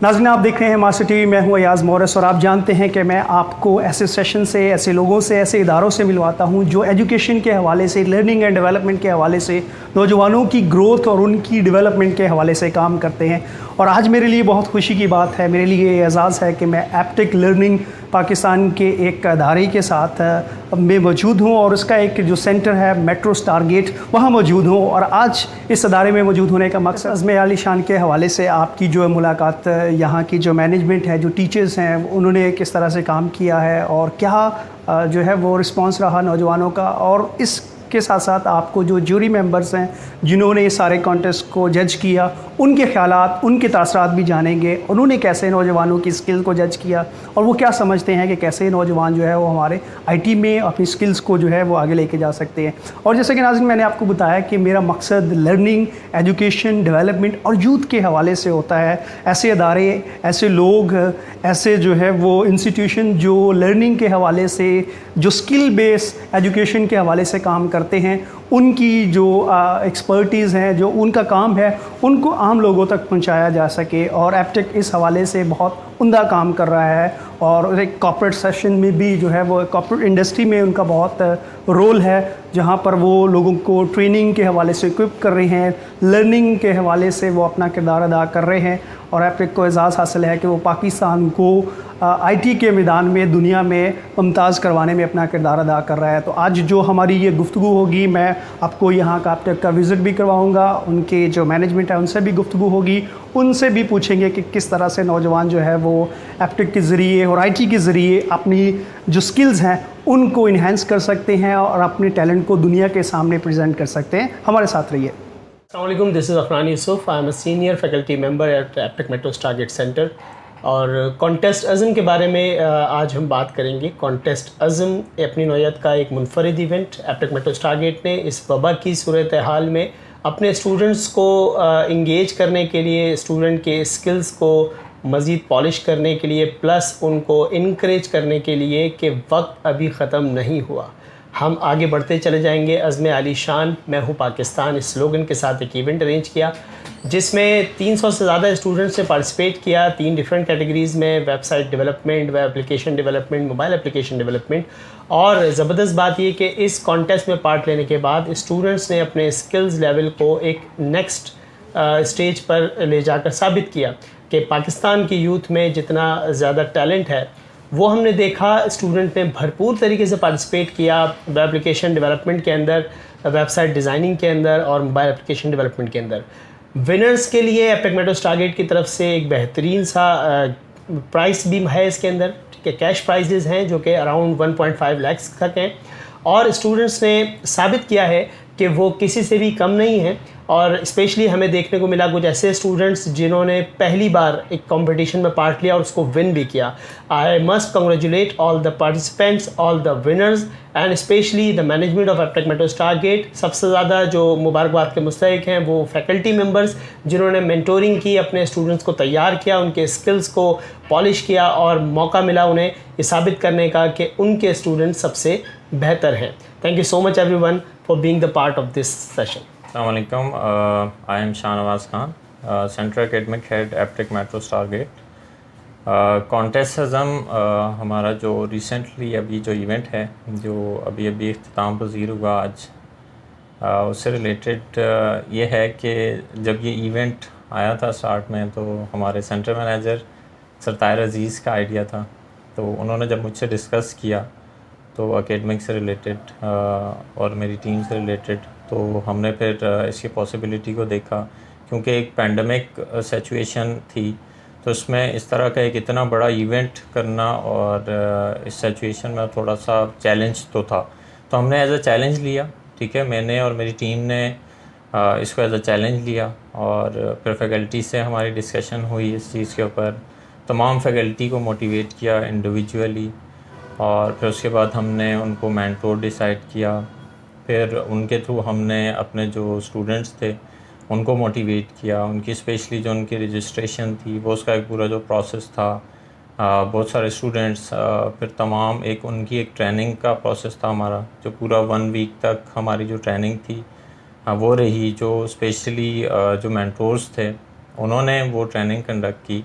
नाज़रीन, आप देख रहे हैं मास्टर टीवी। मैं हूं अयाज़ मोरस और आप जानते हैं कि मैं आपको ऐसे सेशन से, ऐसे लोगों से, ऐसे इदारों से मिलवाता हूं जो एजुकेशन के हवाले से, लर्निंग एंड डेवलपमेंट के हवाले से, नौजवानों की ग्रोथ और उनकी डेवलपमेंट के हवाले से काम करते हैं। और आज मेरे लिए बहुत खुशी की बात है, मेरे लिए ये एजाज़ है कि मैं एप्टेक लर्निंग पाकिस्तान के एक अदारे के साथ में मौजूद हूँ और उसका एक जो सेंटर है मेट्रो स्टारगेट, वहाँ मौजूद हूँ। और आज इस अदारे में मौजूद होने का मकसद अज़्म आली शान के हवाले से आपकी जो मुलाकात, यहाँ की जो मैनेजमेंट है, जो टीचर्स हैं, उन्होंने किस तरह से काम किया है और क्या जो है वो रिस्पांस रहा नौजवानों का, और इसके साथ साथ आपको जो जूरी मेंबर्स हैं जिन्होंने ये सारे कॉन्टेस्ट को जज किया, उनके ख़यालात, उनके तासरात भी जानेंगे। उन्होंने कैसे नौजवानों की स्किल को जज किया और वो क्या समझते हैं कि कैसे नौजवान जो है वो हमारे आईटी में अपनी स्किल्स को जो है वो आगे लेके जा सकते हैं। और जैसे कि नाज़रीन, मैंने आपको बताया कि मेरा मकसद लर्निंग, एजुकेशन, डेवलपमेंट और यूथ के हवाले से होता है। ऐसे अदारे, ऐसे लोग, ऐसे जो है वो इंस्टीट्यूशन जो लर्निंग के हवाले से, जो स्किल बेस एजुकेशन के हवाले से काम करते हैं, उनकी जो एक्सपर्टीज़ हैं, जो उनका काम है, उनको आम लोगों तक पहुंचाया जा सके। और एप्टेक इस हवाले से बहुत उम्दा काम कर रहा है और एक कॉर्पोरेट सेशन में भी जो है वो कॉर्पोरेट इंडस्ट्री में उनका बहुत रोल है, जहाँ पर वो लोगों को ट्रेनिंग के हवाले से इक्विप कर रहे हैं, लर्निंग के हवाले से वो अपना किरदार अदा कर रहे हैं। और एप्टेक को एजाज़ हासिल है कि वो पाकिस्तान को आईटी के मैदान में दुनिया में मुमताज़ करवाने में अपना किरदार अदा कर रहा है। तो आज जो हमारी ये गुफ्तगू होगी, मैं आपको यहाँ का एप्टेक का विज़िट भी करवाऊँगा, उनके जो मैनेजमेंट है उनसे भी गुफ्तगू होगी, उनसे भी पूछेंगे कि किस तरह से नौजवान जो है वो एप्टेक के ज़रिए और आईटी के ज़रिए अपनी जो स्किल्स हैं उनको इन्हेंस कर सकते हैं और अपने टैलेंट को दुनिया के सामने प्रेजेंट कर सकते हैं। हमारे साथ रहिए। अस्सलामुअलैकुम, this is Afran Yusuf. I am a senior faculty member at Aptech metro stargate centre. और कॉन्टेस्ट अज़म के बारे में आज हम बात करेंगे। कॉन्टेस्ट अज़म अपनी नौयत का एक मुनफरिद इवेंट एप्टेक मेट्रो स्टारगेट ने इस वबा की सूरत हाल में अपने स्टूडेंट्स को इंगेज करने के लिए, स्टूडेंट के स्किल्स को मज़ीद पॉलिश करने के लिए, प्लस उनको इनक्रेज करने के लिए कि वक्त अभी ख़त्म नहीं हुआ, हम आगे बढ़ते चले जाएंगे। अज़्म आली शान, मैं हूँ पाकिस्तान, इस स्लोगन के साथ एक इवेंट अरेंज किया जिसमें 300 से ज़्यादा स्टूडेंट्स ने पार्टिसिपेट किया 3 डिफरेंट कैटेगरीज़ में: website development, web application development, mobile application development. और ज़बरदस्त बात ये कि इस कॉन्टेस्ट में पार्ट लेने के बाद स्टूडेंट्स ने अपने स्किल्स लेवल को एक नेक्स्ट स्टेज पर ले जाकर साबित किया कि पाकिस्तान की यूथ में जितना ज़्यादा टैलेंट है वो हमने देखा। स्टूडेंट ने भरपूर तरीके से पार्टिसिपेट किया वेब एप्लीकेशन डेवलपमेंट के अंदर, वेबसाइट डिज़ाइनिंग के अंदर और मोबाइल एप्लीकेशन डेवलपमेंट के अंदर। विनर्स के लिए एप्टेक मेट्रो स्टारगेट की तरफ से एक बेहतरीन सा प्राइस भी है इसके अंदर, ठीक है। कैश प्राइजेज़ हैं जो कि अराउंड 1.5 लाख तक हैं और स्टूडेंट्स ने साबित किया है कि वो किसी से भी कम नहीं है। और स्पेशली हमें देखने को मिला कुछ ऐसे स्टूडेंट्स जिन्होंने पहली बार एक कंपटीशन में पार्ट लिया और उसको विन भी किया। I must congratulate all the participants, all the winners and specially the management of Aptech metro Stargate. सबसे ज़्यादा जो मुबारकबाद के मुस्तहिक हैं वो फैकल्टी मेंबर्स जिन्होंने मेंटोरिंग की, अपने स्टूडेंट्स को तैयार किया, उनके स्किल्स को पॉलिश किया और मौका मिला उन्हें ये साबित करने का कि उनके स्टूडेंट्स सबसे बेहतर हैं। Thank you so much everyone for being the part of this session. अस्सलामुअलैकुम, I am Shahnawaz Khan, central academic head Aptech metro stargate. Contest Azam हमारा जो रिसेंटली अभी जो इवेंट है, जो अभी इख्तिताम पज़ीर हुआ आज, उससे रिलेटेड ये है कि जब ये इवेंट आया था स्टार्ट में तो हमारे सेंटर मैनेजर सरतायर अज़ीज़ का आइडिया था। तो उन्होंने जब मुझसे डिस्कस किया तो एकेडमिक से रिलेटेड और मेरी टीम से रिलेटेड, तो हमने फिर इसकी पॉसिबिलिटी को देखा क्योंकि एक पैंडमिक सिचुएशन थी, तो इसमें इस तरह का एक इतना बड़ा इवेंट करना और इस सिचुएशन में थोड़ा सा चैलेंज तो था, तो हमने एज अ चैलेंज लिया, ठीक है। मैंने और मेरी टीम ने इसको एज अ चैलेंज लिया और फिर फैकल्टी से हमारी डिस्कशन हुई इस चीज़ के ऊपर, तमाम फैकल्टी को मोटिवेट किया इंडिविजुअली और फिर उसके बाद हमने उनको मेंटोर डिसाइड किया। फिर उनके थ्रू हमने अपने जो स्टूडेंट्स थे उनको मोटिवेट किया, उनकी स्पेशली जो उनकी रजिस्ट्रेशन थी वो उसका एक पूरा जो प्रोसेस था, बहुत सारे स्टूडेंट्स, फिर तमाम एक उनकी एक ट्रेनिंग का प्रोसेस था हमारा, जो पूरा 1 वीक तक हमारी जो ट्रेनिंग थी वो रही। जो स्पेशली जो मेंटोर्स थे उन्होंने वो ट्रेनिंग कंडक्ट की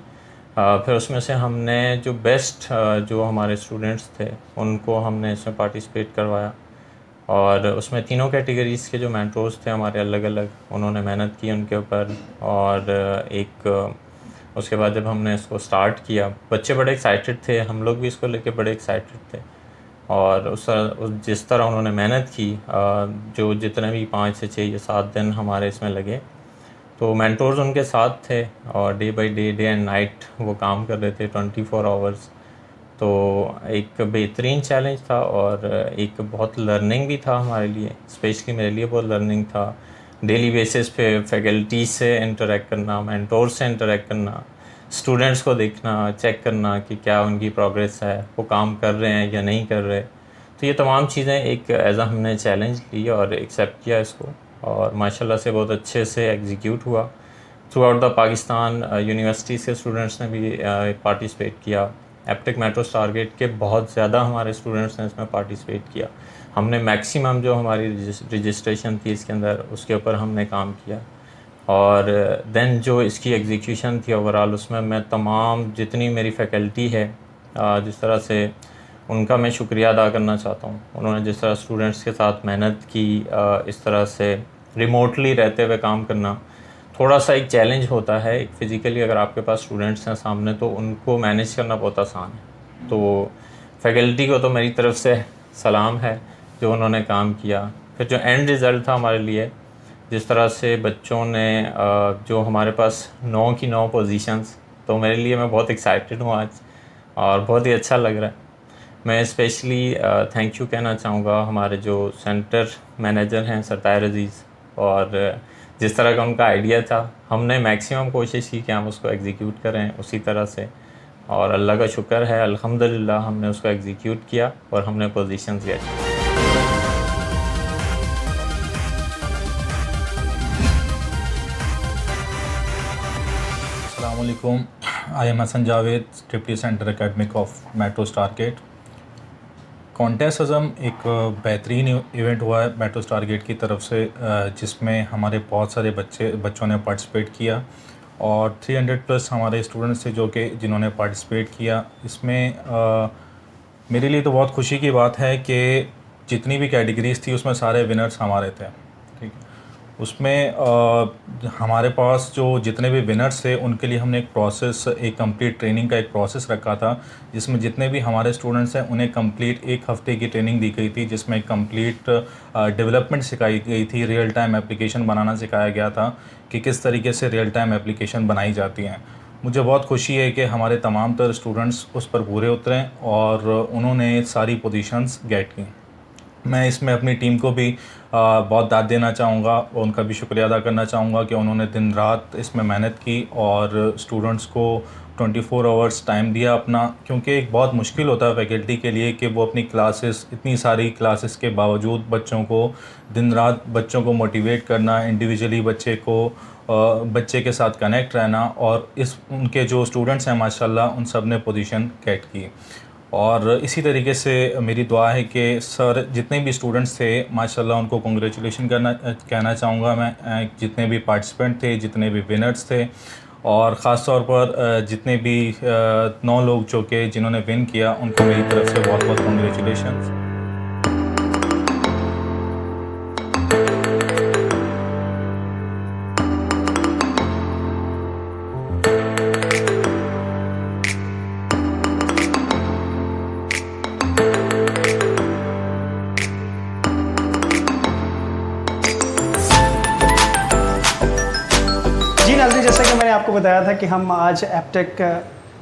फिर उसमें से हमने जो बेस्ट जो हमारे स्टूडेंट्स थे उनको हमने इसमें पार्टिसिपेट करवाया, और उसमें तीनों कैटेगरीज़ के जो मेंटोर्स थे हमारे अलग अलग, उन्होंने मेहनत की उनके ऊपर। और उसके बाद जब हमने इसको स्टार्ट किया, बच्चे बड़े एक्साइटेड थे, हम लोग भी इसको लेके बड़े एक्साइटेड थे। और जिस तरह उन्होंने मेहनत की, जो जितने भी 5 से 6 या 7 दिन हमारे इसमें लगे, तो मेंटोर्स उनके साथ थे और day by day and night वो काम कर रहे थे 24 आवर्स। तो एक बेहतरीन चैलेंज था और एक बहुत लर्निंग भी था हमारे लिए, स्पेशली मेरे लिए बहुत लर्निंग था। डेली बेसिस पे फैकल्टी से इंटरेक्ट करना, मेंटोर से इंटरेक्ट करना, स्टूडेंट्स को देखना, चेक करना कि क्या उनकी प्रोग्रेस है, वो काम कर रहे हैं या नहीं कर रहे। तो ये तमाम चीज़ें एक एज आ हमने चैलेंज ली और एक्सेप्ट किया इसको, और माशाल्लाह से बहुत अच्छे से एग्जीक्यूट हुआ। Through out the Pakistan universities के स्टूडेंट्स ने भी पार्टिसिपेट किया। एप्टेक मेट्रो स्टारगेट के बहुत ज़्यादा हमारे स्टूडेंट्स ने इसमें पार्टिसिपेट किया। हमने मैक्सिमम जो हमारी रजिस्ट्रेशन थी इसके अंदर, उसके ऊपर हमने काम किया। और देन जो इसकी एग्जीक्यूशन थी ओवरऑल, उसमें मैं तमाम जितनी मेरी फैकल्टी है, जिस तरह से उनका मैं शुक्रिया अदा करना चाहता हूँ। उन्होंने जिस तरह स्टूडेंट्स के साथ मेहनत की, इस तरह से रिमोटली रहते हुए काम करना थोड़ा सा एक चैलेंज होता है। एक फ़िज़िकली अगर आपके पास स्टूडेंट्स हैं सामने तो उनको मैनेज करना बहुत आसान है। तो फैकल्टी को तो मेरी तरफ से सलाम है जो उन्होंने काम किया। फिर जो एंड रिज़ल्ट था हमारे लिए, जिस तरह से बच्चों ने जो हमारे पास 9 की 9 पोजीशंस, तो मेरे लिए मैं बहुत एक्साइटेड हूँ आज और बहुत ही अच्छा लग रहा है। मैं स्पेशली थैंक यू कहना चाहूँगा हमारे जो सेंटर मैनेजर हैं सरतार अजीज़, और जिस तरह का उनका आइडिया था हमने मैक्सिमम कोशिश की कि हम उसको एग्जीक्यूट करें उसी तरह से, और अल्लाह का शुक्र है अल्हम्दुलिल्लाह हमने उसको एग्जीक्यूट किया और हमने पोजीशंस गेट की। अस्सलाम वालेकुम, I am Hasan Javed, deputy centre academic of metro stargate. Contest Azam एक बेहतरीन इवेंट हुआ है मेट्रो स्टारगेट की तरफ से, जिसमें हमारे बहुत सारे बच्चों ने पार्टिसिपेट किया और 300 प्लस हमारे स्टूडेंट्स थे जिन्होंने पार्टिसिपेट किया। इसमें मेरे लिए तो बहुत खुशी की बात है कि जितनी भी कैटेगरीज़ थी उसमें सारे विनर्स हमारे थे। ठीक, उसमें हमारे पास जो जितने भी विनर्स थे उनके लिए हमने एक कंप्लीट ट्रेनिंग का एक प्रोसेस रखा था, जिसमें जितने भी हमारे स्टूडेंट्स हैं उन्हें कंप्लीट 1 हफ़्ते की ट्रेनिंग दी गई थी, जिसमें कंप्लीट डेवलपमेंट सिखाई गई थी। रियल टाइम एप्लीकेशन बनाना सिखाया गया था कि किस तरीके से रियल टाइम एप्लीकेशन बनाई जाती हैं। मुझे बहुत खुशी है कि हमारे तमाम तर स्टूडेंट्स उस पर पूरे उतरे और उन्होंने सारी पोजीशंस गेट की। मैं इसमें अपनी टीम को भी बहुत दाद देना चाहूँगा और उनका भी शुक्रिया अदा करना चाहूँगा कि उन्होंने दिन रात इसमें मेहनत की और स्टूडेंट्स को 24 आवर्स टाइम दिया अपना, क्योंकि एक बहुत मुश्किल होता है फैकल्टी के लिए कि वो अपनी क्लासेस, इतनी सारी क्लासेस के बावजूद बच्चों को दिन रात बच्चों को मोटिवेट करना, इंडिविजुअली बच्चे के साथ कनेक्ट रहना, और उनके जो स्टूडेंट्स हैं माशाल्लाह उन सब ने पोजीशन गेट की। और इसी तरीके से मेरी दुआ है कि सर जितने भी स्टूडेंट्स थे माशाल्लाह उनको कांग्रेचुलेशन कहना चाहूँगा मैं, जितने भी पार्टिसिपेंट थे, जितने भी विनर्स थे, और ख़ास तौर पर जितने भी 9 लोग जिन्होंने विन किया उनको मेरी तरफ से बहुत बहुत कांग्रेचुलेशन। जैसा कि मैंने आपको बताया था कि हम आज एप्टेक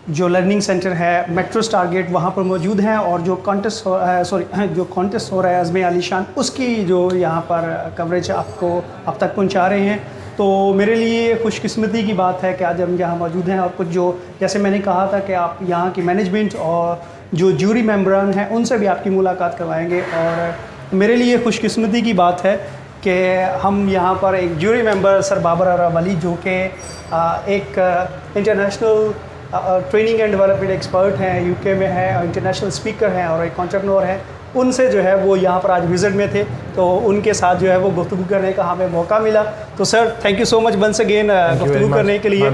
जो लर्निंग सेंटर है मेट्रो स्टारगेट वहाँ पर मौजूद हैं, और जो कॉन्टेस्ट हो रहा है अज़्म आलीशान, उसकी जो यहाँ पर कवरेज आपको अब तक पहुँचा रहे हैं। तो मेरे लिए खुशकिस्मती की बात है कि आज हम यहाँ मौजूद हैं, और कुछ जो जैसे मैंने कहा था कि आप यहाँ की मैनेजमेंट और जो जूरी मेंबरान हैं उनसे भी आपकी मुलाकात करवाएंगे। और मेरे लिए खुशकिस्मती की बात है कि हम यहाँ पर एक जूरी मेंबर सर बाबर अरा वली, जो कि एक international training and development expert हैं, यूके में है, इंटरनेशनल स्पीकर हैं और एक एंटरप्रेन्योर हैं, उनसे जो है वो यहाँ पर आज विज़िट में थे, तो उनके साथ जो है वो गुफ्तगू करने का हमें मौका मिला। तो sir thank you so much once again गुफ्तगू करने के लिए।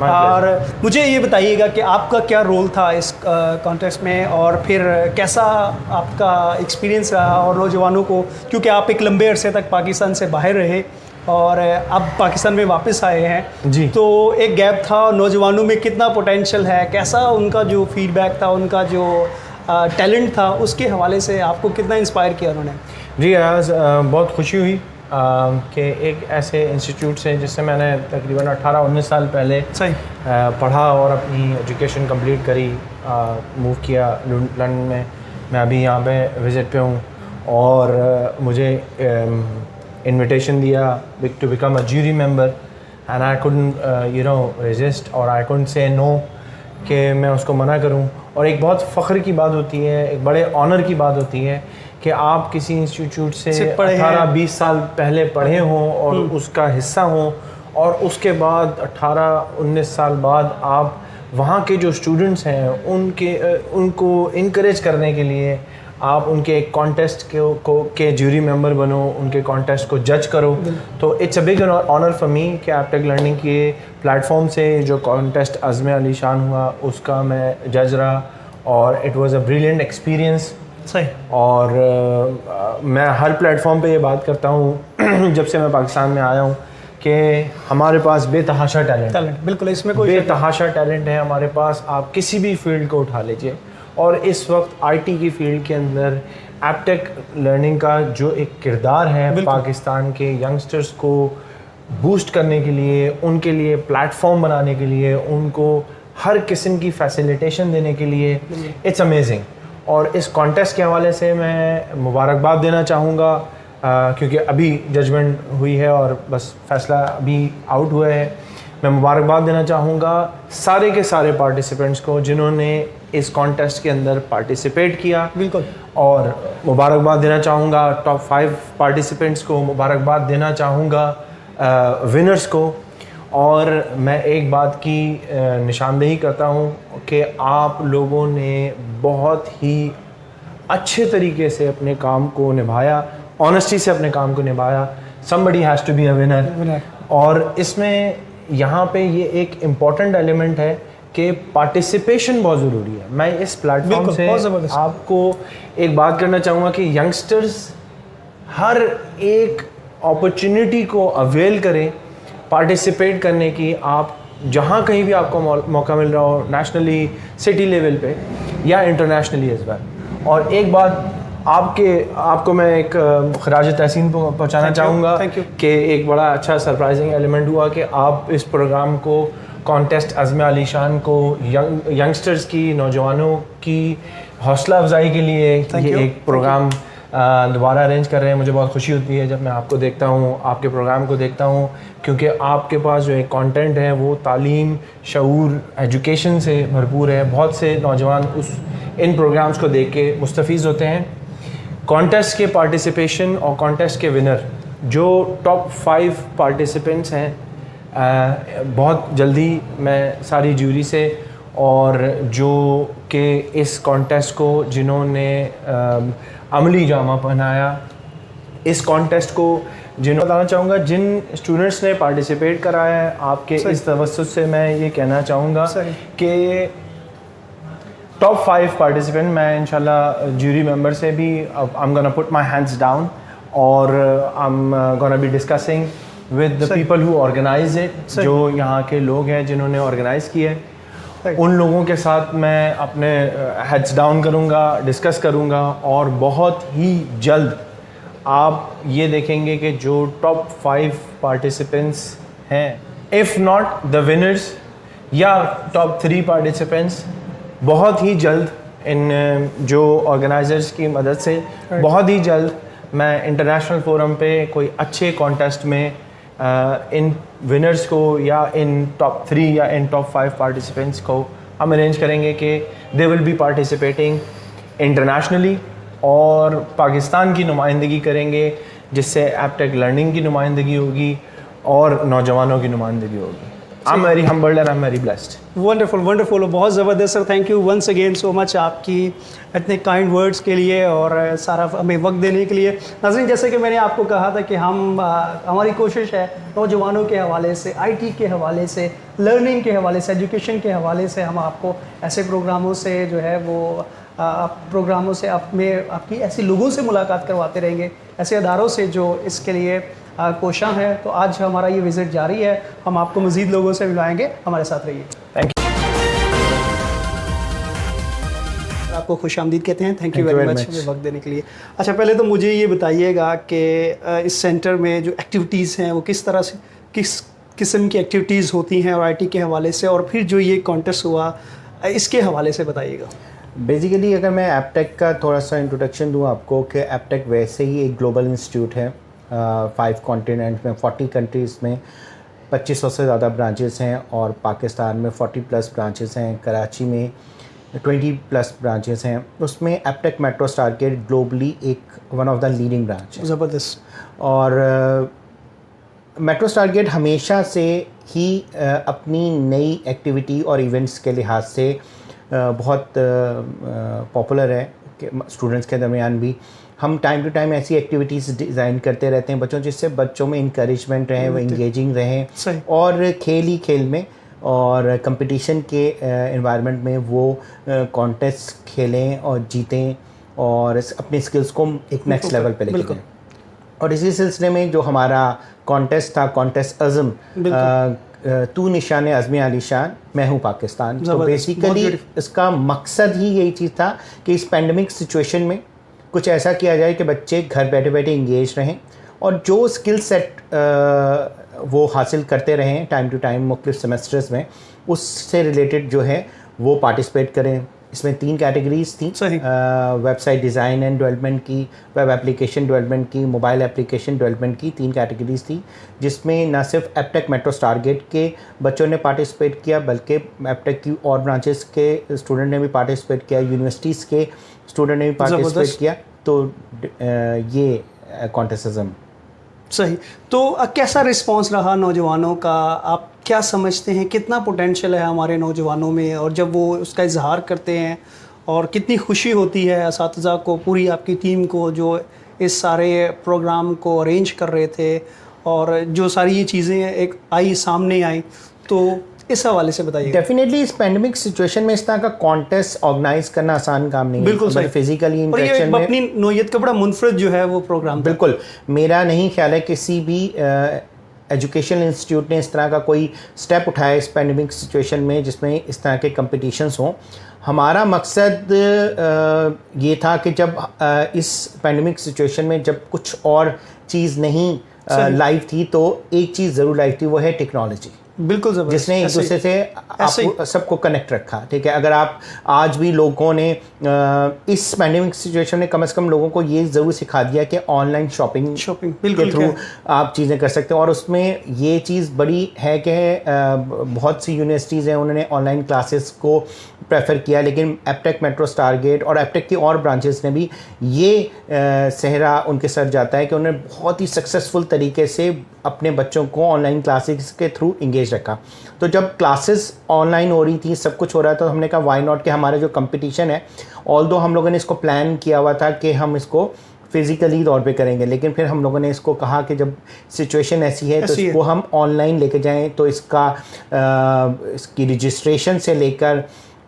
और मुझे ये बताइएगा कि आपका क्या रोल था इस कॉन्टेस्ट में, और फिर कैसा आपका एक्सपीरियंस रहा, और नौजवानों को, क्योंकि आप एक लंबे अरसे तक पाकिस्तान से बाहर रहे और अब पाकिस्तान में वापस आए हैं जी, तो एक गैप था, नौजवानों में कितना पोटेंशियल है, कैसा उनका जो फीडबैक था, उनका जो टैलेंट था, उसके हवाले से आपको कितना इंस्पायर किया उन्होंने? जी आज बहुत खुशी हुई कि एक ऐसे इंस्टीट्यूट से जिससे मैंने तकरीबन 18-19 साल पहले सही पढ़ा और अपनी एजुकेशन कंप्लीट करी, मूव किया लंदन में। मैं अभी यहाँ पे विज़िट पे हूँ और मुझे इनविटेशन दिया to become a jury member and I couldn't resist और आई कुडंट से नो कि मैं उसको मना करूं। और एक बहुत फ़ख्र की बात होती है, एक बड़े ऑनर की बात होती है कि आप किसी इंस्टीट्यूट से 18-20 साल पहले पढ़े हों और उसका हिस्सा हों, और उसके बाद 18-19 साल बाद आप वहाँ के जो स्टूडेंट्स हैं उनको इनकरेज करने के लिए आप उनके एक कॉन्टेस्ट के जूरी मेंबर बनो, उनके कॉन्टेस्ट को जज करो। तो it's a big honour for me कि एप्टेक लर्निंग के प्लेटफॉर्म से जो कॉन्टेस्ट अज़्म अली शान हुआ उसका मैं जज रहा, और it was a brilliant experience. सही। और मैं हर प्लेटफॉर्म पे ये बात करता हूँ जब से मैं पाकिस्तान में आया हूँ कि हमारे पास बेतहाशा टैलेंट, बिल्कुल, इसमें कोई बेतहाशा टैलेंट है हमारे पास। आप किसी भी फील्ड को उठा लीजिए, और इस वक्त आईटी की फील्ड के अंदर एप्टेक लर्निंग का जो एक किरदार है पाकिस्तान के यंगस्टर्स को बूस्ट करने के लिए, उनके लिए प्लेटफॉर्म बनाने के लिए, उनको हर किस्म की फैसिलिटेशन देने के लिए, इट्स अमेजिंग। और इस कॉन्टेस्ट के हवाले से मैं मुबारकबाद देना चाहूँगा क्योंकि अभी जजमेंट हुई है और बस फैसला अभी आउट हुआ है। मैं मुबारकबाद देना चाहूँगा सारे के सारे पार्टिसिपेंट्स को जिन्होंने इस कॉन्टेस्ट के अंदर पार्टिसिपेट किया। बिल्कुल। और मुबारकबाद देना चाहूँगा टॉप 5 पार्टिसिपेंट्स को, मुबारकबाद देना चाहूँगा विनर्स को। और मैं एक बात की निशानदेही करता हूँ कि आप लोगों ने बहुत ही अच्छे तरीके से अपने काम को निभाया, ऑनेस्टी से अपने काम को निभाया। somebody has to be a winner। और इसमें यहाँ पे ये एक इम्पॉर्टेंट एलिमेंट है कि पार्टिसिपेशन बहुत ज़रूरी है। मैं इस प्लेटफॉर्म से आपको एक बात करना चाहूँगा कि यंगस्टर्स हर एक अपॉर्चुनिटी को अवेल करें पार्टिसिपेट करने की। आप जहाँ कहीं भी आपको मौका मिल रहा हो, नेशनली, सिटी लेवल पे या इंटरनेशनली एज वेल। और एक बात आपको मैं एक खराज तहसीन पहुँचाना चाहूँगा कि एक बड़ा अच्छा सरप्राइजिंग एलिमेंट हुआ कि आप इस प्रोग्राम को, कॉन्टेस्ट अज़्म अली शान को यंगस्टर्स की, नौजवानों की हौसला अफजाई के लिए ये एक प्रोग्राम दोबारा अरेंज कर रहे हैं। मुझे बहुत खुशी होती है जब मैं आपको देखता हूँ, आपके प्रोग्राम को देखता हूँ, क्योंकि आपके पास जो एक कंटेंट है वो तालीम, शऊर, एजुकेशन से भरपूर है। बहुत से नौजवान इन प्रोग्राम्स को देख के मुस्तफ़ीज़ होते हैं। कॉन्टेस्ट के पार्टिसिपेशन और कॉन्टेस्ट के विनर जो टॉप 5 पार्टिसिपेंट्स हैं, बहुत जल्दी मैं सारी जूरी से, और जो कि इस कॉन्टेस्ट को जिन्होंने अमली जामा पहनाया, इस कॉन्टेस्ट को जिन्होंने बताना चाहूँगा, जिन स्टूडेंट्स ने पार्टिसिपेट कराया है, आपके इस तवज्जुह से मैं ये कहना चाहूँगा कि टॉप 5 पार्टिसिपेंट मैं इंशाल्लाह जूरी मेंबर से भी I am gonna put my hands down और I am gonna be discussing with the people who organise it. जो यहाँ के लोग हैं जिन्होंने ऑर्गेनाइज़ किया है, उन लोगों के साथ मैं अपने हेड्स डाउन करूँगा, डिस्कस करूँगा, और बहुत ही जल्द आप ये देखेंगे कि जो टॉप 5 पार्टिसिपेंट्स हैं, इफ़ नॉट द विनर्स या टॉप 3 पार्टिसिपेंट्स, बहुत ही जल्द इन जो ऑर्गेनाइजर्स की मदद से बहुत ही जल्द मैं इंटरनेशनल फोरम पे कोई अच्छे कॉन्टेस्ट में इन विनर्स को या इन टॉप 3 या इन टॉप 5 पार्टिसिपेंट्स को हम अरेंज करेंगे कि they will be participating internationally और पाकिस्तान की नुमाइंदगी करेंगे, जिससे एप्टेक लर्निंग की नुमाइंदगी होगी और नौजवानों की नुमाइंदगी होगी। I am very humbled and I am very blessed. Wonderful wonderful, बहुत ज़बरदस्त sir. Thank you once again so much आपकी इतने काइंड वर्ड्स के लिए और सारा हमें वक्त देने के लिए। नाज़रीन, जैसे कि मैंने आपको कहा था कि हमारी कोशिश है नौजवानों के हवाले से, आईटी के हवाले से, लर्निंग के हवाले से, एजुकेशन के हवाले से हम आपको ऐसे प्रोग्रामों से जो है वो प्रोग्रामों से आपकी ऐसे लोगों से मुलाकात करवाते रहेंगे, ऐसे अदारों से जो इसके लिए कोशां है। तो आज हमारा ये विज़िट जारी है, हम आपको मज़ीद लोगों से मिलाएंगे, हमारे साथ रहिए। Thank you. आपको खुश आमदीद कहते हैं। Thank you Thank you very very much much. हमें वक्त देने के लिए। अच्छा, पहले तो मुझे ये बताइएगा कि इस सेंटर में जो एक्टिविटीज़ हैं वो किस तरह से, किस किस्म की एक्टिविटीज़ होती हैं और आईटी के हवाले से, और फिर जो ये कॉन्टेस्ट हुआ इसके हवाले से बताइएगा। बेसिकली अगर मैं एपटेक का थोड़ा सा इंट्रोडक्शन दूं आपको, कि एपटेक वैसे ही एक ग्लोबल इंस्टीट्यूट है। 5 कॉन्टिनेंट में 40 कंट्रीज़ में 2500 से ज़्यादा ब्रांचेस हैं, और पाकिस्तान में 40+ ब्रांचेस हैं, कराची में 20+ ब्रांचेस हैं। उसमें एपटेक मेट्रो स्टारगेट ग्लोबली एक one of the leading branch है। ज़बरदस्त। और मेट्रो स्टारगेट हमेशा से ही अपनी नई एक्टिविटी और इवेंट्स के लिहाज से बहुत पॉपुलर है कि स्टूडेंट्स के दरमियान भी। हम टाइम टू टाइम ऐसी एक्टिविटीज़ डिज़ाइन करते रहते हैं बच्चों, जिससे बच्चों में इंकरेजमेंट रहे, वो इंगेजिंग रहें, सही। और खेल ही खेल में और कंपटीशन के एनवायरनमेंट में वो कॉन्टेस्ट खेलें और जीतें और अपने स्किल्स को एक नेक्स्ट लेवल पे लेके जाएं। और इसी सिलसिले में जो हमारा कॉन्टेस्ट था, कॉन्टेस्ट अज़म, तू निशान अज़्म आलीशान मैं हूँ पाकिस्तान। तो बेसिकली इसका मकसद ही यही चीज़ था कि इस पेंडेमिक सिचुएशन में कुछ ऐसा किया जाए कि बच्चे घर बैठे बैठे इंगेज रहें, और जो स्किल सेट वो हासिल करते रहें टाइम टू टाइम मुख्तलिफ सेमेस्टर्स में, उससे रिलेटेड जो है वो पार्टिसिपेट करें। इसमें 3 कैटेगरीज थी, वेबसाइट डिज़ाइन एंड डेवलपमेंट की, वेब एप्लीकेशन डेवलपमेंट की, मोबाइल एप्लीकेशन डेवलपमेंट की 3 कैटेगरीज थी, जिसमें न सिर्फ एपटेक मेट्रो स्टारगेट के बच्चों ने पार्टिसिपेट किया, बल्कि एपटेक की और ब्रांचेस के स्टूडेंट ने भी पार्टिसिपेट किया, यूनिवर्सिटीज़ के स्टूडेंट ने भी पार्टिसिपेट किया। तो ये कॉन्टेस्टिज्म। सही। तो कैसा रिस्पांस रहा नौजवानों का? आप क्या समझते हैं कितना पोटेंशियल है हमारे नौजवानों में, और जब वो उसका इजहार करते हैं, और कितनी खुशी होती है असातिज़ा को, पूरी आपकी टीम को जो इस सारे प्रोग्राम को अरेंज कर रहे थे, और जो सारी ये चीज़ें एक सामने आई, तो इस हवाले से बताइए। डेफिनेटली इस पेंडेमिक सिचुएशन में इस तरह का कॉन्टेस्ट ऑर्गेनाइज करना आसान काम नहीं है। बिल्कुल सही। फिजिकली इंटरेक्शन में अपनी नौयत का बड़ा मुनफरद जो है वो प्रोग्राम। बिल्कुल, मेरा नहीं ख्याल है किसी भी एजुकेशनल इंस्टीट्यूट ने इस तरह का कोई स्टेप उठाया इस पेंडेमिक सिचुएशन में जिसमें इस तरह के कंपटीशंस हों। हमारा मकसद ये था कि जब इस पेंडेमिक सिचुएशन में जब कुछ और चीज़ नहीं लाइव थी, तो एक चीज़ ज़रूर लाइव थी, वो है टेक्नोलॉजी। बिल्कुल ज़बरदस्त। जिसने एक दूसरे से सबको कनेक्ट रखा। ठीक है, अगर आप आज भी लोगों ने इस पैंडेमिक सिचुएशन में कम से कम लोगों को ये ज़रूर सिखा दिया कि ऑनलाइन शॉपिंग के थ्रू आप चीज़ें कर सकते हैं। और उसमें ये चीज़ बड़ी है कि बहुत सी यूनिवर्सिटीज़ हैं, उन्होंने ऑनलाइन क्लासेस को प्रेफर किया, लेकिन एपटेक मेट्रो स्टारगेट और एपटेक की और ब्रांचेस ने भी ये सहरा उनके सर जाता है कि उन्होंने बहुत ही सक्सेसफुल तरीके से अपने बच्चों को ऑनलाइन क्लासेस के थ्रू इंगेज रखा। तो जब क्लासेस ऑनलाइन हो रही थी, सब कुछ हो रहा था, तो हमने कहा वाई नॉट कि हमारा जो कंपटीशन है, ऑल्दो हम लोगों ने इसको प्लान किया हुआ था कि हम इसको फिज़िकली तौर पे करेंगे, लेकिन फिर हम लोगों ने इसको कहा कि जब सिचुएशन ऐसी है तो इसको हम ऑनलाइन लेके जाएं। तो इसकी रजिस्ट्रेशन से लेकर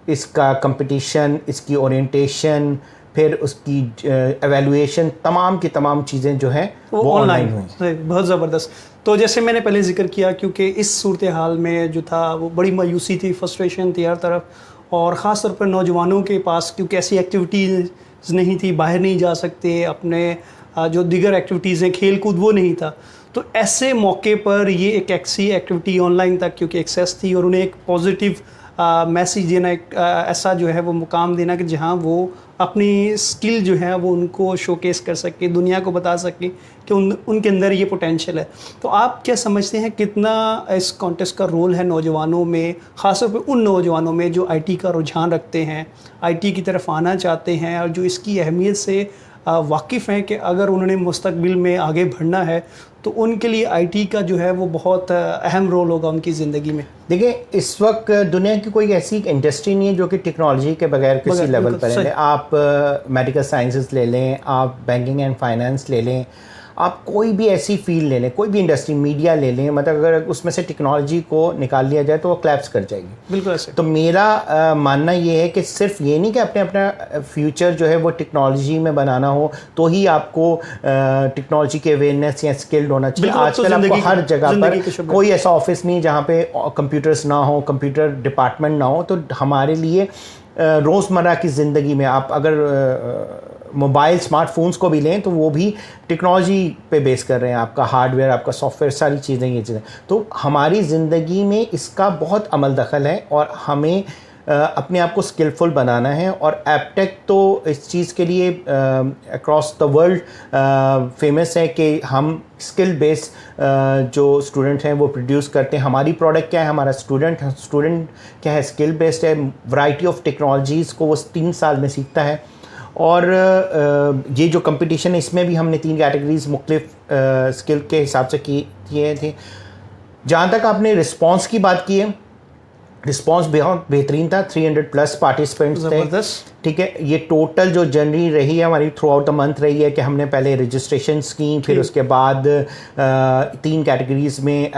इसका कंपटीशन, इसकी ओरिएंटेशन, फिर उसकी एवेलुएशन, तमाम की तमाम चीज़ें जो हैं वो ऑनलाइन हुई। बहुत ज़बरदस्त। तो जैसे मैंने पहले जिक्र किया, क्योंकि इस सूरत हाल में जो था वो बड़ी मायूसी थी, फ्रस्ट्रेशन थी हर तरफ, और ख़ास तौर पर नौजवानों के पास, क्योंकि ऐसी एक्टिविटीज़ नहीं थी, बाहर नहीं जा सकते, अपने जो दीगर एक्टिविटीज़ हैं, खेल कूद, वो नहीं था। तो ऐसे मौके पर ये एक ऐसी एक्टिविटी ऑनलाइन तक क्योंकि एक्सेस थी, और उन्हें एक पॉजिटिव मैसेज देना, एक ऐसा जो है वो मुकाम देना कि जहाँ वो अपनी स्किल जो है वो उनको शोकेस कर सके, दुनिया को बता सके कि उनके अंदर ये पोटेंशियल है। तो आप क्या समझते हैं कितना इस कॉन्टेस्ट का रोल है नौजवानों में, ख़ासतौर पे उन नौजवानों में जो आईटी का रुझान रखते हैं, आईटी की तरफ आना चाहते हैं, और जो इसकी अहमियत से वाकिफ़ हैं कि अगर उन्होंने मुस्तकबिल में आगे बढ़ना है तो उनके लिए आईटी का जो है वो बहुत अहम रोल होगा उनकी ज़िंदगी में। देखिए, इस वक्त दुनिया की कोई ऐसी इंडस्ट्री नहीं है जो कि टेक्नोलॉजी के बगैर किसी लेवल पर है। आप मेडिकल साइंसेस ले लें, आप बैंकिंग एंड फाइनेंस ले लें, आप कोई भी ऐसी फील्ड ले लें, कोई भी इंडस्ट्री, मीडिया ले लें, मतलब अगर उसमें से टेक्नोलॉजी को निकाल लिया जाए तो वो क्लैप्स कर जाएगी। बिल्कुल ऐसे। तो मेरा मानना ये है कि सिर्फ ये नहीं कि अपना फ्यूचर जो है वो टेक्नोलॉजी में बनाना हो तो ही आपको टेक्नोलॉजी के अवेयरनेस या स्किल्ड होना चाहिए। आजकल आपको हर जगह पर कोई ऐसा ऑफिस नहीं जहाँ पे कंप्यूटर्स ना हो, कंप्यूटर डिपार्टमेंट ना हो। तो हमारे लिए रोज़मर्रा की ज़िंदगी में आप अगर मोबाइल स्मार्टफोन्स को भी लें तो वो भी टेक्नोलॉजी पे बेस कर रहे हैं, आपका हार्डवेयर, आपका सॉफ्टवेयर, सारी चीज़ें, ये चीज़ें। तो हमारी ज़िंदगी में इसका बहुत अमल दखल है और हमें अपने आप को स्किलफुल बनाना है। और एपटेक तो इस चीज़ के लिए अक्रॉस द वर्ल्ड फेमस है कि हम स्किल बेस्ड जो स्टूडेंट हैं वो प्रोड्यूस करते हैं। हमारी प्रोडक्ट क्या है, हमारा स्टूडेंट क्या है, स्किल बेस्ड है। वैरायटी ऑफ टेक्नोलॉजीज़ को वो 3 साल में सीखता है। और ये जो कंपटीशन है इसमें भी हमने 3 कैटेगरीज मुख्तलिफ स्किल के हिसाब से किए थे। जहाँ तक आपने रिस्पांस की बात की है, रिस्पांस बहुत बेहतरीन था। 300+ पार्टिसिपेंट्स थे, ठीक है। ये टोटल जो जर्नी रही है हमारी थ्रू आउट द मंथ रही है कि हमने पहले रजिस्ट्रेशंस की, फिर उसके बाद 3 कैटेगरीज़ में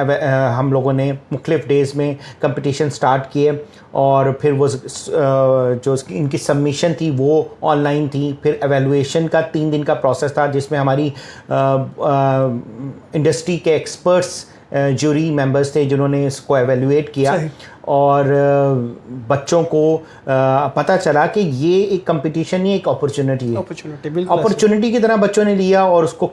हम लोगों ने मुख्तलिफ डेज़ में कंपटीशन स्टार्ट किए और फिर वो जो इनकी सबमिशन थी वो ऑनलाइन थी। फिर एवेलुएशन का 3 दिन का प्रोसेस था जिसमें हमारी इंडस्ट्री के एक्सपर्ट्स जूरी मेंबर्स थे जिन्होंने इसको एवेलुएट किया और बच्चों को पता चला कि ये एक कंपटीशन नहीं, एक अपॉर्चुनिटी है। अपॉर्चुनिटी की तरह बच्चों ने लिया और उसको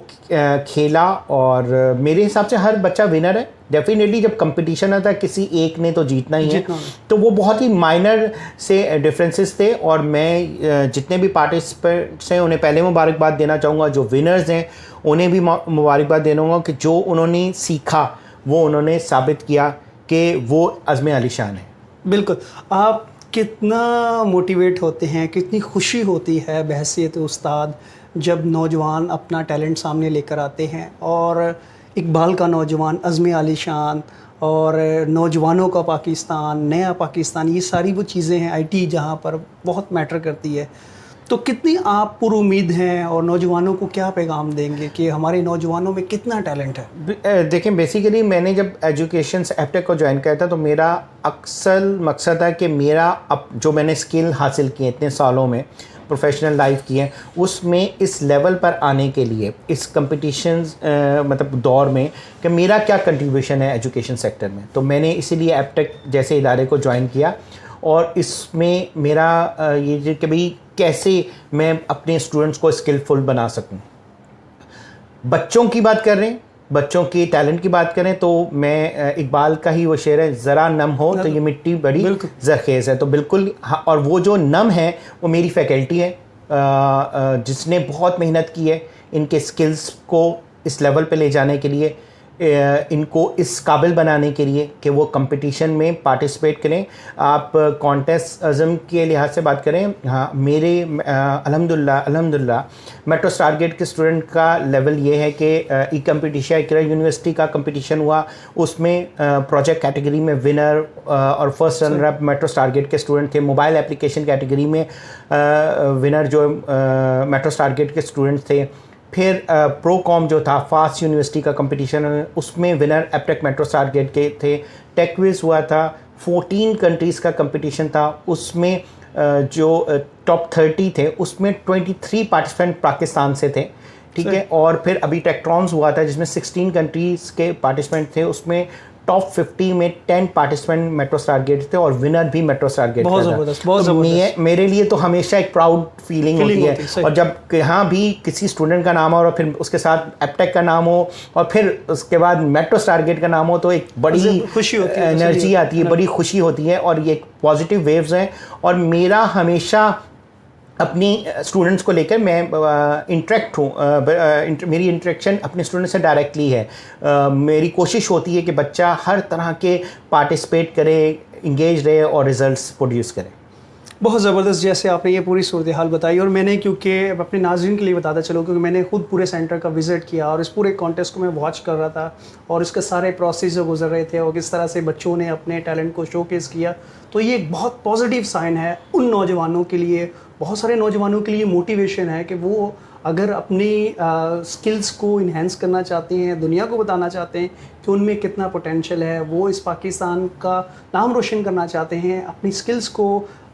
खेला और मेरे हिसाब से हर बच्चा विनर है। डेफिनेटली जब कंपटीशन आता है किसी एक ने तो जीतना ही है, तो वो बहुत ही माइनर से डिफरेंसेस थे। और मैं जितने भी पार्टिसिपेंट्स हैं उन्हें पहले मुबारकबाद देना चाहूँगा। जो विनर्स हैं उन्हें भी मुबारकबाद देना चाहूँगा कि जो उन्होंने सीखा वो उन्होंने साबित किया कि वो अज़्म आलिशान है। बिल्कुल। आप कितना मोटिवेट होते हैं, कितनी खुशी होती है बहैसियत उस्ताद जब नौजवान अपना टैलेंट सामने लेकर आते हैं। और इकबाल का नौजवान, अज़्म आलिशान और नौजवानों का पाकिस्तान, नया पाकिस्तान, ये सारी वो चीज़ें हैं आईटी जहाँ पर बहुत मैटर करती है। तो कितनी आप पुरुमीद हैं और नौजवानों को क्या पैगाम देंगे कि हमारे नौजवानों में कितना टैलेंट है? देखें, बेसिकली मैंने जब एजुकेशन एपटेक को ज्वाइन किया था तो मेरा अक्सर मकसद था कि मेरा जो मैंने स्किल हासिल की इतने सालों में, प्रोफेशनल लाइफ की है, उसमें इस लेवल पर आने के लिए, इस कंपटीशन मतलब दौर में, कि मेरा क्या कंट्रीब्यूशन है एजुकेशन सेक्टर में। तो मैंने इसीलिए एपटेक जैसे इदारे को ज्वाइन किया और इसमें मेरा ये कि भाई कैसे मैं अपने स्टूडेंट्स को स्किलफुल बना सकूं। बच्चों की बात कर रहे हैं, बच्चों की टैलेंट की बात करें तो मैं इकबाल का ही वो शेर है, ज़रा नम हो तो ये मिट्टी बड़ी ज़रखेज़ है। तो बिल्कुल हाँ, और वो जो नम है वो मेरी फैकल्टी है जिसने बहुत मेहनत की है इनके स्किल्स को इस लेवल पे ले जाने के लिए, इनको इस काबिल बनाने के लिए कि वो कंपटीशन में पार्टिसिपेट करें। आप कॉन्टेस्ट अज़म के लिहाज से बात करें, हाँ मेरे अल्हम्दुलिल्लाह मेट्रो स्टारगेट के स्टूडेंट का लेवल ये है कि ई कंपटीशन इकरा यूनिवर्सिटी का कंपटीशन हुआ, उसमें प्रोजेक्ट कैटेगरी में विनर और first runner up metro Stargate के स्टूडेंट थे। मोबाइल एप्लीकेशन कैटेगरी में विनर जो मेट्रो स्टारगेट के स्टूडेंट थे। फिर प्रोकॉम जो था फास्ट यूनिवर्सिटी का कंपटीशन, उसमें विनर एपटेक मेट्रो स्टारगेट के थे। टेकविज हुआ था, 14 कंट्रीज़ का कंपटीशन था, उसमें जो टॉप 30 थे उसमें 23 पार्टिसिपेंट पाकिस्तान से थे, ठीक है। और फिर अभी टेक्ट्रॉन्स हुआ था जिसमें 16 कंट्रीज़ के पार्टिसिपेंट थे, उसमें टॉप 50 में 10 पार्टिसिपेंट मेट्रो स्टारगेट थे और विनर भी मेट्रो स्टारगेट बहुत ज़बरदस्त, बहुत ज़बरदस्त। मेरे लिए तो हमेशा एक प्राउड फीलिंग होती है। और जब यहाँ भी किसी स्टूडेंट का नाम हो और फिर उसके साथ एपटेक का नाम हो और फिर उसके बाद मेट्रो स्टारगेट का नाम हो तो एक बड़ी खुशी होती है, एनर्जी आती है, बड़ी खुशी होती है और ये एक पॉजिटिव वेव्स हैं। और मेरा हमेशा अपनी स्टूडेंट्स को लेकर मैं इंटरेक्ट हूँ, मेरी इंटरेक्शन अपने स्टूडेंट्स से डायरेक्टली है। मेरी कोशिश होती है कि बच्चा हर तरह के पार्टिसिपेट करे, इंगेज रहे और रिजल्ट्स प्रोड्यूस करे। बहुत ज़बरदस्त जैसे आपने ये पूरी सूरत हाल बताई, और मैंने क्योंकि अपने नाज़रीन के लिए बताता चलो, क्योंकि मैंने खुद पूरे सेंटर का विज़िट किया और इस पूरे कॉन्टेस्ट को मैं वॉच कर रहा था और इसके सारे प्रोसेस जो गुजर रहे थे और किस तरह से बच्चों ने अपने टैलेंट को शोकेस किया, तो ये एक बहुत पॉजिटिव साइन है उन नौजवानों के लिए। बहुत सारे नौजवानों के लिए मोटिवेशन है कि वो अगर अपनी स्किल्स को इन्हेंस करना चाहते हैं, दुनिया को बताना चाहते हैं कि उनमें कितना पोटेंशियल है, वो इस पाकिस्तान का नाम रोशन करना चाहते हैं, अपनी स्किल्स को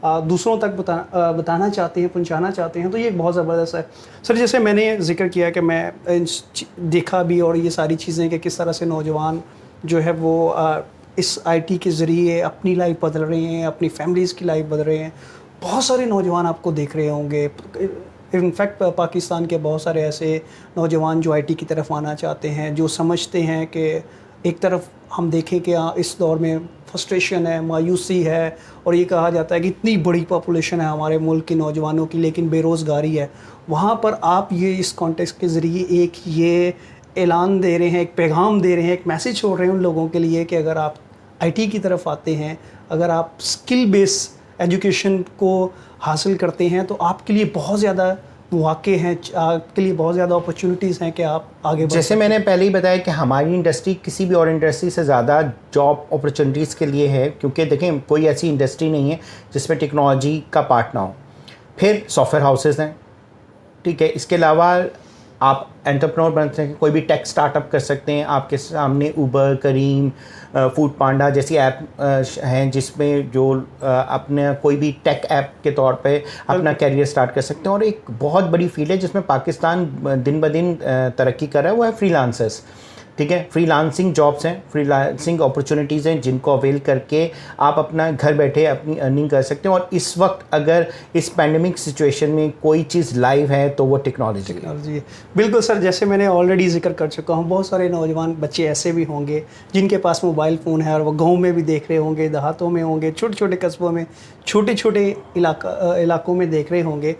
दूसरों तक बताना चाहते हैं, पहुंचाना चाहते हैं, तो ये एक बहुत ज़बरदस्त है। सर जैसे मैंने जिक्र किया कि मैं देखा भी और ये सारी चीज़ें कि किस तरह से नौजवान जो है वो इस आईटी के ज़रिए अपनी लाइफ बदल रहे हैं, अपनी फैमिलीज़ की लाइफ बदल रहे हैं। बहुत सारे नौजवान आपको देख रहे होंगे, इनफैक्ट पाकिस्तान के बहुत सारे ऐसे नौजवान जो आईटी की तरफ आना चाहते हैं, जो समझते हैं कि एक तरफ हम देखें कि इस दौर में फ्रस्ट्रेशन है, मायूसी है, और ये कहा जाता है कि इतनी बड़ी पॉपुलेशन है हमारे मुल्क के नौजवानों की लेकिन बेरोज़गारी है। वहाँ पर आप ये इस कॉन्टेक्स्ट के ज़रिए एक ये ऐलान दे रहे हैं, एक पैगाम दे रहे हैं, एक मैसेज छोड़ रहे हैं उन लोगों के लिए कि अगर आप आईटी की तरफ आते हैं, अगर आप स्किल बेस एजुकेशन को हासिल करते हैं, तो आपके लिए बहुत ज़्यादा मौके हैं, आपके लिए बहुत ज़्यादा अपॉर्चुनिटीज़ हैं कि आप आगे बढ़ जैसे मैंने पहले ही बताया कि हमारी इंडस्ट्री किसी भी और इंडस्ट्री से ज़्यादा जॉब अपॉर्चुनिटीज़ के लिए है, क्योंकि देखें कोई ऐसी इंडस्ट्री नहीं है जिसमें टेक्नोलॉजी का पार्ट ना हो। फिर सॉफ्टवेयर हाउसेस हैं, ठीक है, इसके अलावा आप एंटरप्रेन्योर बन सकते हैं, कोई भी टेक स्टार्टअप कर सकते हैं। आपके सामने उबर, करीम, फूड पांडा जैसी ऐप हैं जिसमें जो अपने कोई भी टेक ऐप के तौर पे अपना कैरियर स्टार्ट कर सकते हैं। और एक बहुत बड़ी फील्ड है जिसमें पाकिस्तान दिन ब दिन तरक्की कर रहा है, वो है फ्रीलांसर्स, ठीक है। फ्रीलांसिंग जॉब्स हैं, फ्रीलांसिंग अपॉर्चुनिटीज़ हैं जिनको अवेल करके आप अपना घर बैठे अपनी अर्निंग कर सकते हैं। और इस वक्त अगर इस पैंडमिक सिचुएशन में कोई चीज़ लाइव है तो वो टेक्नोलॉजी है। बिल्कुल सर, जैसे मैंने ऑलरेडी जिक्र कर चुका हूँ, बहुत सारे नौजवान बच्चे ऐसे भी होंगे जिनके पास मोबाइल फ़ोन है और वो गाँव में भी देख रहे होंगे, देहातों में होंगे, छोटे छोटे कस्बों में, छोटे छोटे इलाकों में देख रहे होंगे।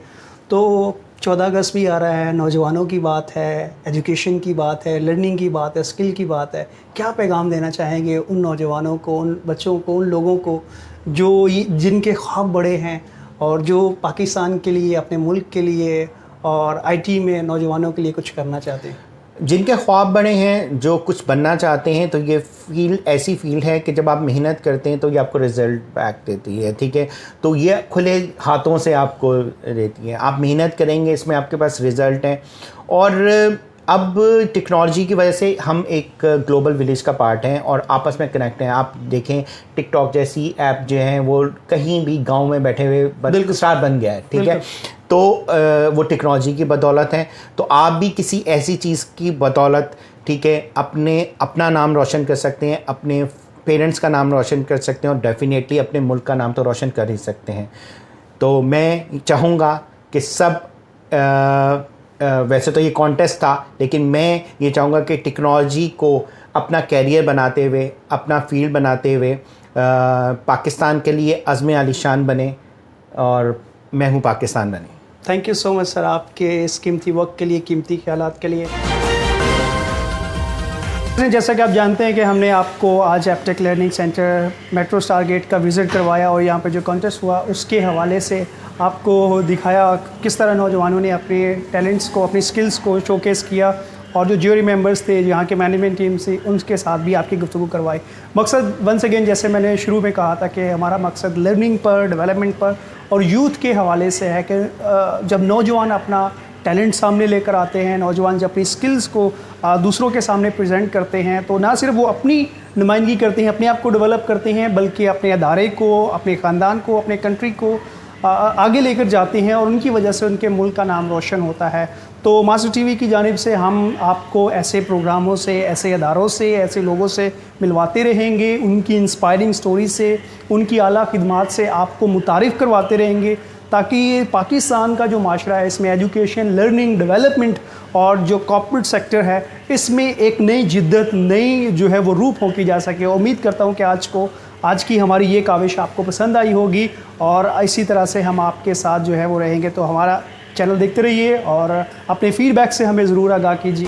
तो 14 अगस्त भी आ रहा है, नौजवानों की बात है, एजुकेशन की बात है, लर्निंग की बात है, स्किल की बात है। क्या पैगाम देना चाहेंगे उन नौजवानों को, उन बच्चों को, उन लोगों को जो जिनके ख्वाब बड़े हैं और जो पाकिस्तान के लिए, अपने मुल्क के लिए और आईटी में नौजवानों के लिए कुछ करना चाहते हैं? जिनके ख्वाब बड़े हैं, जो कुछ बनना चाहते हैं, तो ये फील्ड ऐसी फील्ड है कि जब आप मेहनत करते हैं तो ये आपको रिज़ल्ट बैक देती है, ठीक है। तो ये खुले हाथों से आपको देती है, आप मेहनत करेंगे, इसमें आपके पास रिज़ल्ट है। और अब टेक्नोलॉजी की वजह से हम एक ग्लोबल विलेज का पार्ट हैं और आपस में कनेक्ट हैं। आप देखें टिकटॉक जैसी ऐप जो हैं वो कहीं भी गांव में बैठे हुए स्टार बन गया है, ठीक है। तो वो टेक्नोलॉजी की बदौलत है। तो आप भी किसी ऐसी चीज़ की बदौलत, ठीक है, अपना नाम रोशन कर सकते हैं, अपने पेरेंट्स का नाम रोशन कर सकते हैं और डेफिनेटली अपने मुल्क का नाम तो रोशन कर ही सकते हैं। तो मैं चाहूँगा कि सब वैसे तो ये कॉन्टेस्ट था, लेकिन मैं ये चाहूँगा कि टेक्नोलॉजी को अपना कैरियर बनाते हुए, अपना फील्ड बनाते हुए पाकिस्तान के लिए अज़्म आलीशान बने और मैं हूँ पाकिस्तान बने। Thank you so much sir, आपके इस कीमती वक्त के लिए, कीमती ख्यालात के लिए। जैसा कि आप जानते हैं कि हमने आपको आज Aptech learning centre Metro Star Gate का विज़िट करवाया और यहाँ पर जो कॉन्टेस्ट हुआ उसके हवाले से आपको दिखाया किस तरह नौजवानों ने अपने टैलेंट्स को, अपनी स्किल्स को शोकेस किया, और जो ज्यूरी मेंबर्स थे यहाँ के मैनेजमेंट टीम से, उनके साथ भी आपकी गुफ्तगू करवाई। मकसद वंस अगेन जैसे मैंने शुरू में कहा था कि हमारा मकसद लर्निंग पर, डेवलपमेंट पर और यूथ के हवाले से है कि जब नौजवान अपना टैलेंट सामने लेकर आते हैं, नौजवान जब अपनी स्किल्स को दूसरों के सामने प्रेजेंट करते हैं, तो ना सिर्फ वो अपनी नुमाइंदगी करते हैं, अपने आप को डेवलप करते हैं, बल्कि अपने अदारे को, अपने ख़ानदान को, अपने कंट्री को आगे लेकर जाते हैं और उनकी वजह से उनके मुल्क का नाम रोशन होता है। तो मास्टर टीवी की जानिब से हम आपको ऐसे प्रोग्रामों से, ऐसे अदारों से, ऐसे लोगों से मिलवाते रहेंगे, उनकी इंस्पायरिंग स्टोरी से, उनकी आला खिदमात से आपको मुतारिफ़ करवाते रहेंगे, ताकि ये पाकिस्तान का जो माशरा है इसमें एजुकेशन, लर्निंग, डेवलपमेंट और जो कॉर्पोरेट सेक्टर है इसमें एक नई जिद्दत, नई जो है वो रूप होकी जा सके। उम्मीद करता हूँ कि आज की हमारी ये काविश आपको पसंद आई होगी और इसी तरह से हम आपके साथ जो है वो रहेंगे। तो हमारा चैनल देखते रहिए और अपने फ़ीडबैक से हमें ज़रूर आगाह कीजिए।